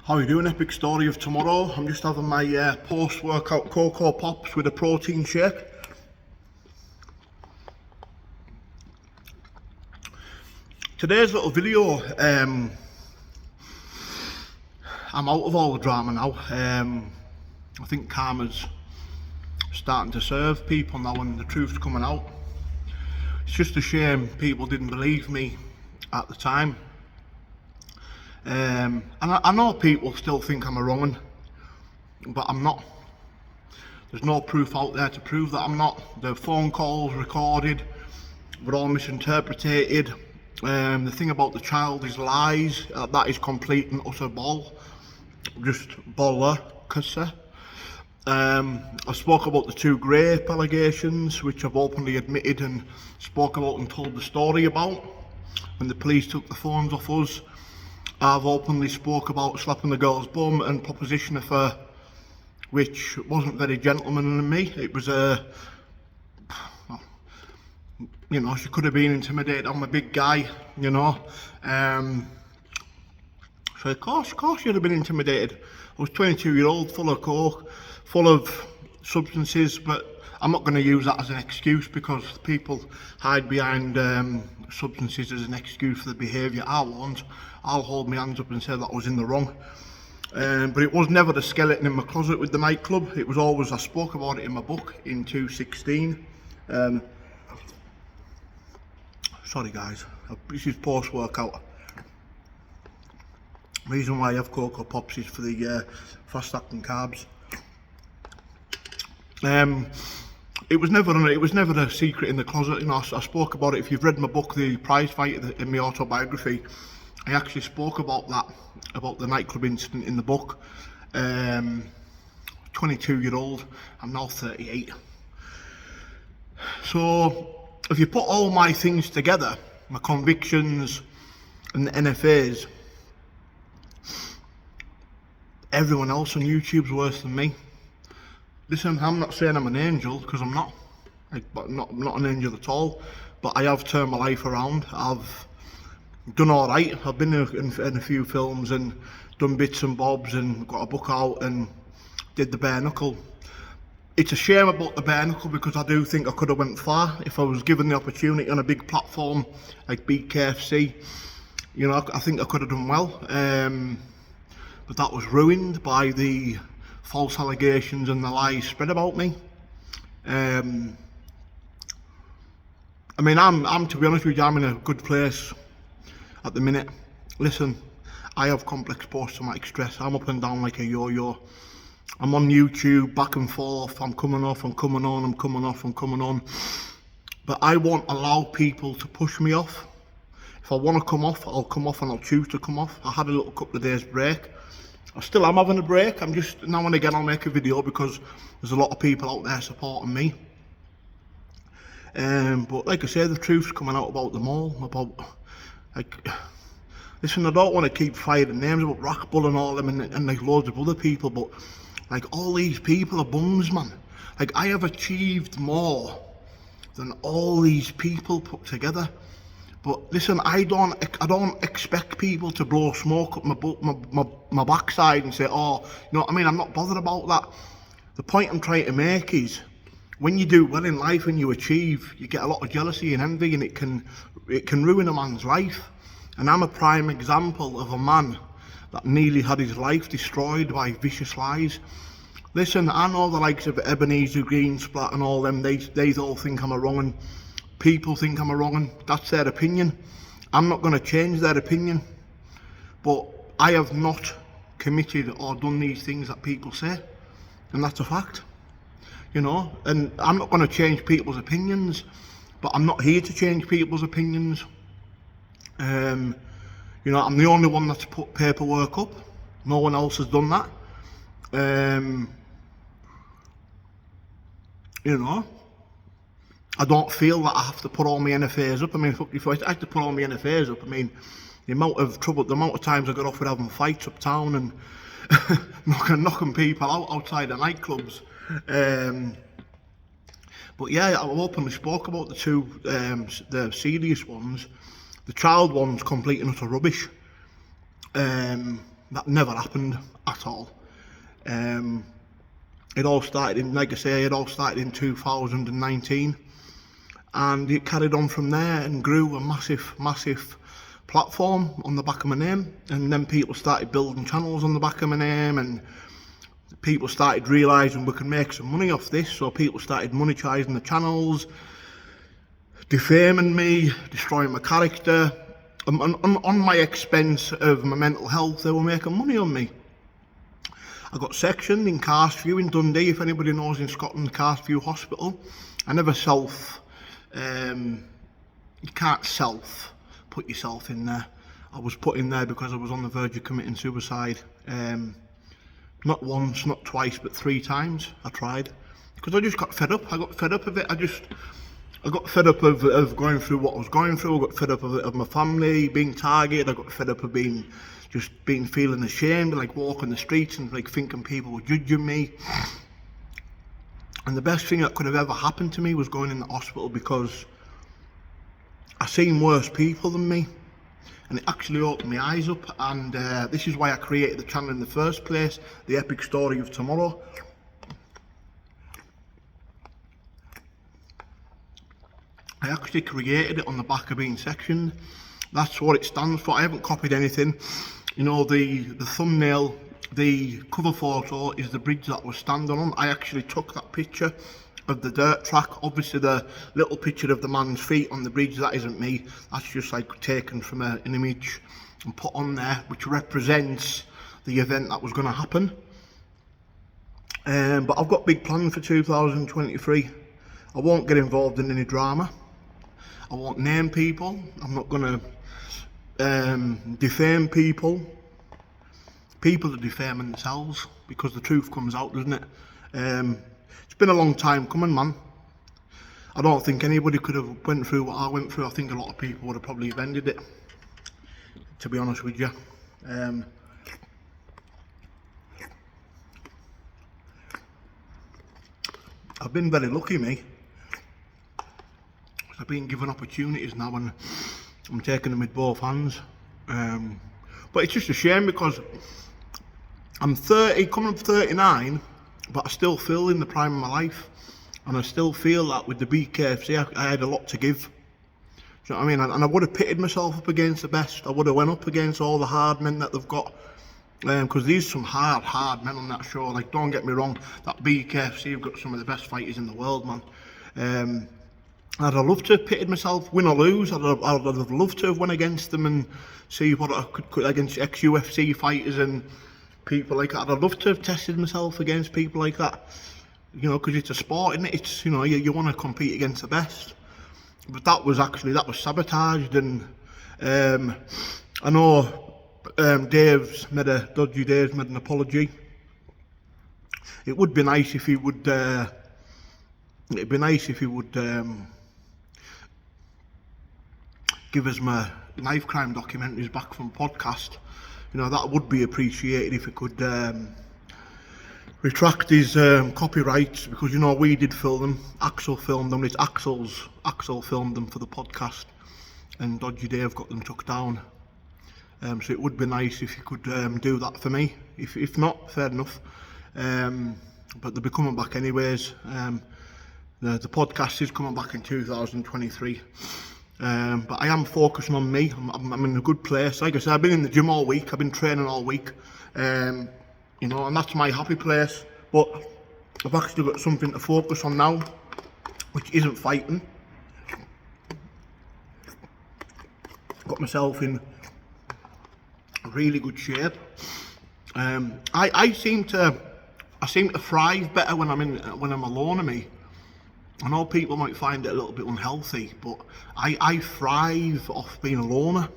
How are you doing? Epic story of tomorrow. I'm just having my post-workout Cocoa Pops with a protein shake. Today's little video, I'm out of all the drama now. I think karma's starting to serve people now and the truth's coming out. It's just a shame people didn't believe me at the time. And I know people still think I'm a wrong one, but I'm not. There's no proof out there to prove that I'm not. The phone calls recorded were all misinterpreted. The thing about the child is lies. That is complete and utter bull. Just bollocks. I spoke about the 2 rape allegations, which I've openly admitted and spoke about and told the story about. When the police took the phones off us, I've openly spoke about slapping the girl's bum and proposition of her, which wasn't very gentlemanly of me. It was you know, she could have been intimidated. I'm a big guy, you know. So of course she'd have been intimidated. I was 22-year-old, full of coke, full of substances, but I'm not going to use that as an excuse, because people hide behind substances as an excuse for the behaviour I want. I'll hold my hands up and say that I was in the wrong. But it was never the skeleton in my closet with the nightclub. It was always, I spoke about it in my book in 2016. Sorry guys, this is post-workout. Reason why I have Cocoa Pops is for the fast-acting carbs. It was never a secret in the closet. You know, I spoke about it. If you've read my book, The Prize Fight, in my autobiography, I actually spoke about that, about the nightclub incident in the book. 22-year-old, I'm now 38. So if you put all my things together, my convictions and the NFAs, everyone else on YouTube's worse than me. Listen, I'm not saying I'm an angel, because I'm not. I'm not an angel at all. But I have turned my life around. I've done all right. I've been in a few films and done bits and bobs and got a book out and did the bare knuckle. It's a shame about the bare knuckle, because I do think I could have went far if I was given the opportunity on a big platform like BKFC. You know, I think I could have done well. But that was ruined by the false allegations and the lies spread about me. I mean, I'm to be honest with you, I'm in a good place at the minute. Listen, I have complex post-traumatic stress. I'm up and down like a yo-yo. I'm on YouTube, back and forth. I'm coming off, I'm coming on, I'm coming off, I'm coming on. But I won't allow people to push me off. If I want to come off, I'll come off, and I'll choose to come off. I had a little couple of days break. I still am having a break. I'm just, now and again I'll make a video, because there's a lot of people out there supporting me. But like I say, the truth's coming out about them all. About, like, listen, I don't want to keep firing names about Rackbull and all them and like loads of other people, but like all these people are bums, man. Like, I have achieved more than all these people put together. But listen, I don't expect people to blow smoke up my backside and say, oh, you know what I mean? I'm not bothered about that. The point I'm trying to make is, when you do well in life and you achieve, you get a lot of jealousy and envy, and it can ruin a man's life. And I'm a prime example of a man that nearly had his life destroyed by vicious lies. Listen, I know the likes of Ebenezer Greensplat and all them, they all think I'm a wrong one. People think I'm a wrong one. That's their opinion. I'm not going to change their opinion. But I have not committed or done these things that people say. And that's a fact. You know, and I'm not going to change people's opinions. But I'm not here to change people's opinions. You know, I'm the only one that's put paperwork up. No one else has done that. You know, I don't feel that I have to put all my NFAs up. I mean, if I had to put all my NFAs up, I mean, the amount of times I got off with having fights uptown and knocking people out outside the nightclubs. But yeah, I openly spoke about the 2, the serious ones. The child one's complete and utter rubbish. That never happened at all. It all started in, like I say, it all started in 2019, and it carried on from there and grew a massive platform on the back of my name. And then people started building channels on the back of my name, and people started realising we can make some money off this, so people started monetising the channels, defaming me, destroying my character, on my expense of my mental health. They were making money on me. I got sectioned in Carsview in Dundee, if anybody knows, in Scotland, Carsview Hospital. I never you can't put yourself in there. I was put in there because I was on the verge of committing suicide. Not once, not twice, but 3 times I tried. Because I just got fed up. I got fed up of it. I got fed up of going through what I was going through. I got fed up of my family being targeted. I got fed up of feeling ashamed, like walking the streets and like thinking people were judging me. And the best thing that could have ever happened to me was going in the hospital, because I seen worse people than me, and it actually opened my eyes up. And this is why I created the channel in the first place, The Epic Story of Tomorrow. I actually created it on the back of being sectioned. That's what it stands for. I haven't copied anything. You know, the thumbnail, the cover photo is the bridge that I was standing on. I actually took that picture of the dirt track. Obviously the little picture of the man's feet on the bridge, that isn't me. That's just like taken from an image and put on there, which represents the event that was going to happen. But I've got big plans for 2023. I won't get involved in any drama. I won't name people. I'm not going to defame people. People are defaming themselves, because the truth comes out, doesn't it? It's been a long time coming, man. I don't think anybody could have went through what I went through. I think a lot of people would have probably ended it, to be honest with you. I've been very lucky, me. I've been given opportunities now, and I'm taking them with both hands. But it's just a shame, because I'm 30, coming up 39, but I still feel in the prime of my life, and I still feel that with the BKFC I had a lot to give. Do you know what I mean? And I would have pitted myself up against the best. I would have went up against all the hard men that they've got, because there's some hard men on that show. Like, don't get me wrong, that BKFC have got some of the best fighters in the world, man. I'd have loved to have pitted myself, win or lose. I'd have loved to have went against them and see what I could against ex-UFC fighters and people like that. I'd have loved to have tested myself against people like that. You know, because it's a sport, isn't it? It's, you know, you want to compete against the best. But that was sabotaged, and I know Dave's made an apology. It would be nice if he would. It'd be nice if he would give us my knife crime documentaries back from podcast. You know, that would be appreciated if he could retract his copyrights, because, you know, we did film them. Axel filmed them. It's Axel filmed them for the podcast, and Dodgy Dave got them took down. So it would be nice if you could do that for me. If not, fair enough. But they'll be coming back anyways. The podcast is coming back in 2023. But I am focusing on me. I'm in a good place. Like I said, I've been in the gym all week. I've been training all week. You know, and that's my happy place. But I've actually got something to focus on now, which isn't fighting. Got myself in really good shape. I seem to thrive better when I'm alone of me. I know people might find it a little bit unhealthy, but I thrive off being a loner.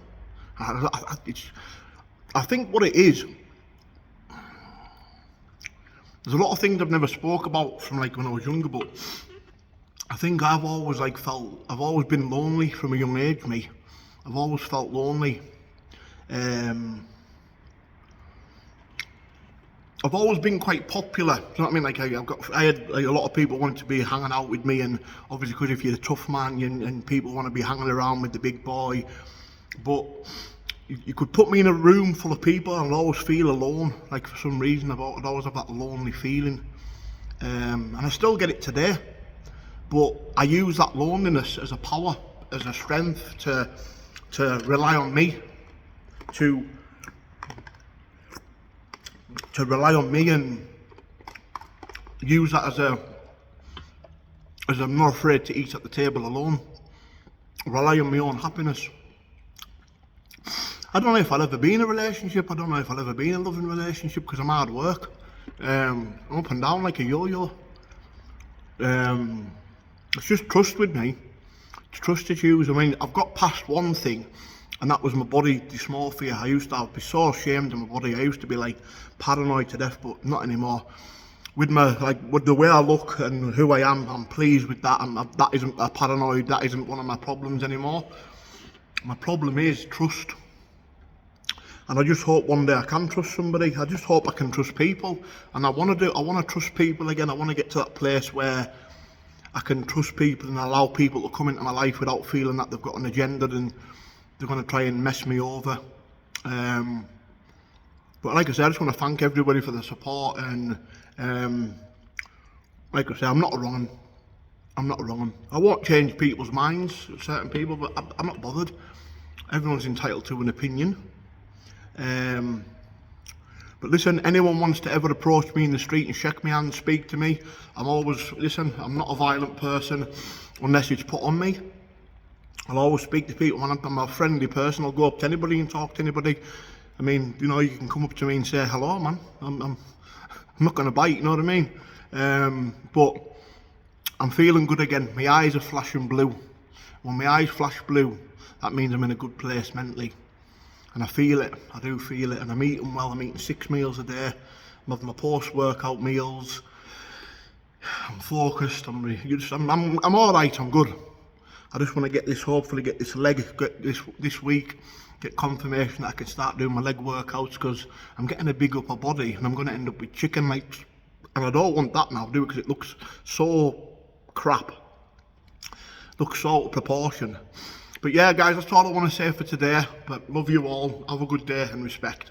I think what it is, there's a lot of things I've never spoke about from like when I was younger, but I think I've always been lonely from a young age, me. I've always felt lonely. I've always been quite popular. Do you know what I mean? Like I had like, a lot of people wanted to be hanging out with me, and obviously because if you're a tough man and people want to be hanging around with the big boy. But you could put me in a room full of people and I'd always feel alone. Like for some reason I'd always have that lonely feeling, and I still get it today. But I use that loneliness as a power, as a strength to rely on me, to rely on me and use that as I'm not afraid to eat at the table alone. Rely on my own happiness. I don't know if I'll ever be in a relationship. I don't know if I'll ever be in a loving relationship because I'm hard work. I'm up and down like a yo-yo. It's just trust with me. It's trust issues. I mean, I've got past one thing, and that was my body dysmorphia. I used to be so ashamed of my body. I used to be like paranoid to death, but not anymore. With the way I look and who I am, I'm pleased with that. That isn't a paranoid. That isn't one of my problems anymore. My problem is trust. And I just hope one day I can trust somebody. I just hope I can trust people. And I want to trust people again. I want to get to that place where I can trust people and allow people to come into my life without feeling that they've got an agenda and they're going to try and mess me over. But like I said, I just want to thank everybody for the support. And like I said, I'm not a wrong 'un. I won't change people's minds, certain people, but I'm not bothered. Everyone's entitled to an opinion. But listen, anyone wants to ever approach me in the street and shake my hand, speak to me, I'm not a violent person unless it's put on me. I'll always speak to people. I'm a friendly person. I'll go up to anybody and talk to anybody. I mean, you know, you can come up to me and say hello, man. I'm not going to bite, you know what I mean? But I'm feeling good again. My eyes are flashing blue. When my eyes flash blue, that means I'm in a good place mentally. And I feel it, I do feel it, and I'm eating well. I'm eating 6 meals a day. I'm having my post-workout meals. I'm focused. I'm all right. I'm good. I just want to hopefully get this leg this week, get confirmation that I can start doing my leg workouts because I'm getting a big upper body and I'm going to end up with chicken legs, and I don't want that now, do it? Because it looks so crap. Looks so out of proportion. But yeah, guys, that's all I want to say for today. But love you all. Have a good day and respect.